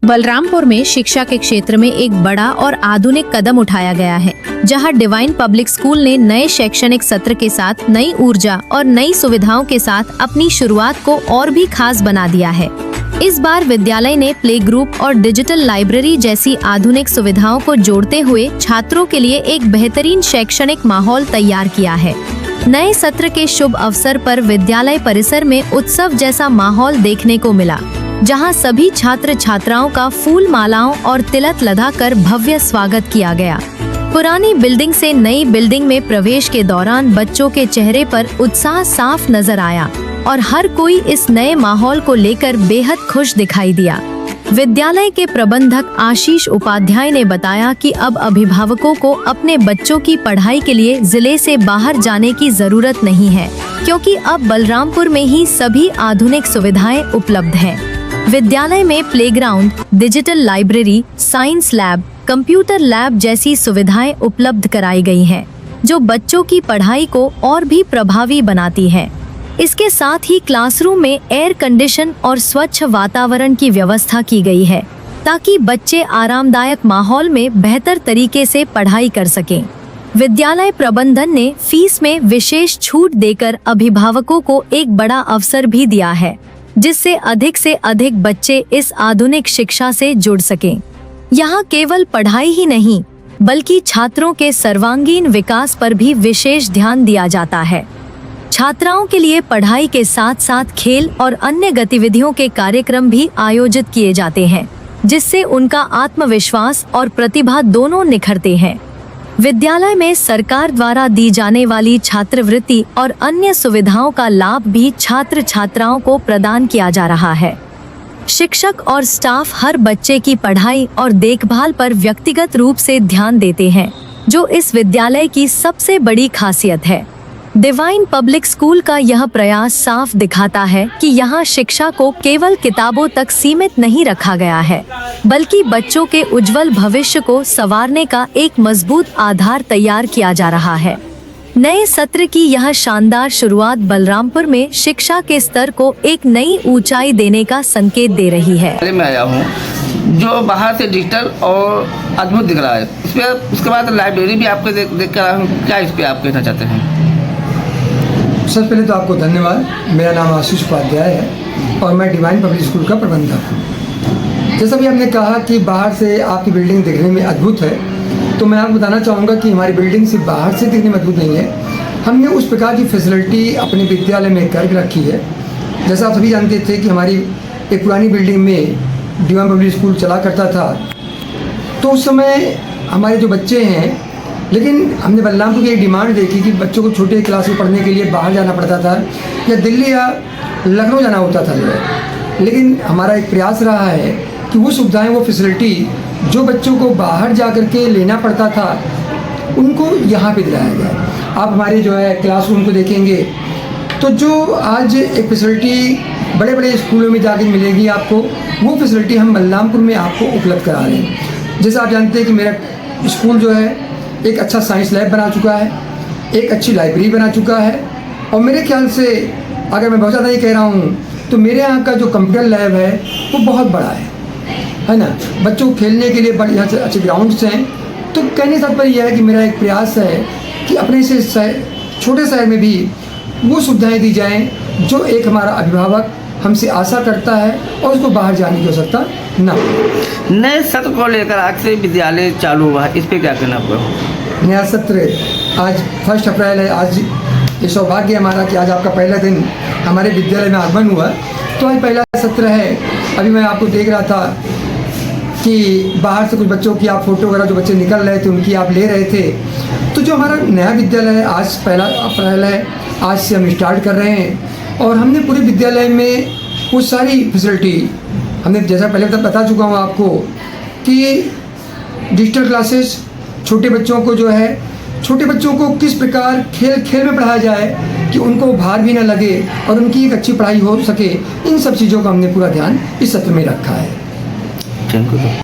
बलरामपुर में शिक्षा के क्षेत्र में एक बड़ा और आधुनिक कदम उठाया गया है, जहां डिवाइन पब्लिक स्कूल ने नए शैक्षणिक सत्र के साथ नई ऊर्जा और नई सुविधाओं के साथ अपनी शुरुआत को और भी खास बना दिया है। इस बार विद्यालय ने प्ले ग्रुप और डिजिटल लाइब्रेरी जैसी आधुनिक सुविधाओं को जोड़ते हुए छात्रों के लिए एक बेहतरीन शैक्षणिक माहौल तैयार किया है। नए सत्र के शुभ अवसर पर विद्यालय परिसर में उत्सव जैसा माहौल देखने को मिला, जहां सभी छात्र छात्राओं का फूल मालाओं और तिलक लगाकर भव्य स्वागत किया गया। पुरानी बिल्डिंग से नई बिल्डिंग में प्रवेश के दौरान बच्चों के चेहरे पर उत्साह साफ नजर आया और हर कोई इस नए माहौल को लेकर बेहद खुश दिखाई दिया। विद्यालय के प्रबंधक आशीष उपाध्याय ने बताया कि अब अभिभावकों को अपने बच्चों की पढ़ाई के लिए जिले से बाहर जाने की जरूरत नहीं है, क्योंकि अब बलरामपुर में ही सभी आधुनिक सुविधाएं उपलब्ध हैं। विद्यालय में playground, digital library, science lab, computer lab जैसी सुविधाएं उपलब्ध कराई गई हैं, जो बच्चों की पढ़ाई को और भी प्रभावी बनाती है। इसके साथ ही क्लासरूम में एयर कंडीशन और स्वच्छ वातावरण की व्यवस्था की गई है, ताकि बच्चे आरामदायक माहौल में बेहतर तरीके से पढ़ाई कर सकें। विद्यालय प्रबंधन ने फीस में विशेष छूट देकर अभिभावकों को एक बड़ा अवसर भी दिया है, जिससे अधिक बच्चे इस आधुनिक शिक्षा से जुड़ सकें। यहाँ केवल पढ़ाई ही नहीं, बल्कि छात्रों के सर्वांगीण विकास पर भी विशेष ध्यान दिया जाता है। छात्राओं के लिए पढ़ाई के साथ साथ खेल और अन्य गतिविधियों के कार्यक्रम भी आयोजित किए जाते हैं, जिससे उनका आत्मविश्वास और प्रतिभा दोनों निखरते हैं। विद्यालय में सरकार द्वारा दी जाने वाली छात्रवृत्ति और अन्य सुविधाओं का लाभ भी छात्र छात्राओं को प्रदान किया जा रहा है। शिक्षक और स्टाफ हर बच्चे की पढ़ाई और देखभाल पर व्यक्तिगत रूप से ध्यान देते हैं, जो इस विद्यालय की सबसे बड़ी खासियत है। डिवाइन पब्लिक स्कूल का यह प्रयास साफ दिखाता है कि यहाँ शिक्षा को केवल किताबों तक सीमित नहीं रखा गया है, बल्कि बच्चों के उज्जवल भविष्य को संवारने का एक मजबूत आधार तैयार किया जा रहा है। नए सत्र की यह शानदार शुरुआत बलरामपुर में शिक्षा के स्तर को एक नई ऊंचाई देने का संकेत दे रही है। मैं आया हूँ जो बाहर से डिजिटल और अद्भुत दिख रहा है। इस पे उसके बाद लाइब्रेरी भी आपके देख कर आया हूँ। क्या इस पे आप कहना चाहते हैं? सबसे पहले तो आपको धन्यवाद। मेरा नाम आशीष उपाध्याय है और मैं डिवाइन पब्लिक स्कूल का प्रबंधक हूँ। जैसा भी हमने कहा कि बाहर से आपकी बिल्डिंग दिखने में अद्भुत है, तो मैं आपको बताना चाहूँगा कि हमारी बिल्डिंग सिर्फ बाहर से दिखने में अद्भुत नहीं है। हमने उस प्रकार की फैसिलिटी अपने विद्यालय में करके रखी है। जैसा आप सभी जानते थे कि हमारी एक पुरानी बिल्डिंग में डिवाइन पब्लिक स्कूल चला करता था, तो उस समय हमारे जो बच्चे हैं, लेकिन हमने बलरामपुर की एक डिमांड देखी कि बच्चों को छोटे क्लास में पढ़ने के लिए बाहर जाना पड़ता था या दिल्ली या लखनऊ जाना होता था जो है। लेकिन हमारा एक प्रयास रहा है कि वो सुविधाएं, वो फैसिलिटी जो बच्चों को बाहर जा कर के लेना पड़ता था, उनको यहाँ पे दिलाया गया। आप हमारे जो है क्लासरूम को देखेंगे तो जो आज एक फैसिलिटी बड़े बड़े स्कूलों में जाकर मिलेगी आपको, वो फैसिलिटी हम बलरामपुर में आपको उपलब्ध करा रहे हैं। जैसे आप जानते हैं कि मेरा स्कूल जो है एक अच्छा साइंस लैब बना चुका है, एक अच्छी लाइब्रेरी बना चुका है, और मेरे ख्याल से अगर मैं बहुत ज़्यादा ये कह रहा हूँ तो मेरे यहाँ का जो कंप्यूटर लैब है वो बहुत बड़ा है ना। बच्चों को खेलने के लिए बड़े अच्छे ग्राउंड्स हैं। तो कहने का तात्पर्य यह है कि मेरा एक प्रयास है कि अपने से छोटे शहर में भी वो सुविधाएँ दी जाएँ जो एक हमारा अभिभावक हमसे आशा करता है और उसको बाहर जाने की आवश्यकता ना हो। नए सत्र को लेकर आज से विद्यालय चालू हुआ, इस पे क्या कहना आपको? नया सत्र आज 1 अप्रैल है। आज ये सौभाग्य हमारा कि आज आपका पहला दिन हमारे विद्यालय में आगमन हुआ, तो आज पहला सत्र है। अभी मैं आपको देख रहा था कि बाहर से कुछ बच्चों की आप फोटो वगैरह जो बच्चे निकल रहे थे उनकी आप ले रहे थे। तो जो हमारा नया विद्यालय है, आज 1 अप्रैल है, आज से हम स्टार्ट कर रहे हैं और हमने पूरे विद्यालय में वो सारी फैसिलिटी हमने, जैसा पहले बता चुका हूँ आपको, कि डिजिटल क्लासेस छोटे बच्चों को जो है, छोटे बच्चों को किस प्रकार खेल में पढ़ाया जाए कि उनको भार भी ना लगे और उनकी एक अच्छी पढ़ाई हो सके, इन सब चीज़ों का हमने पूरा ध्यान इस सत्र में रखा है।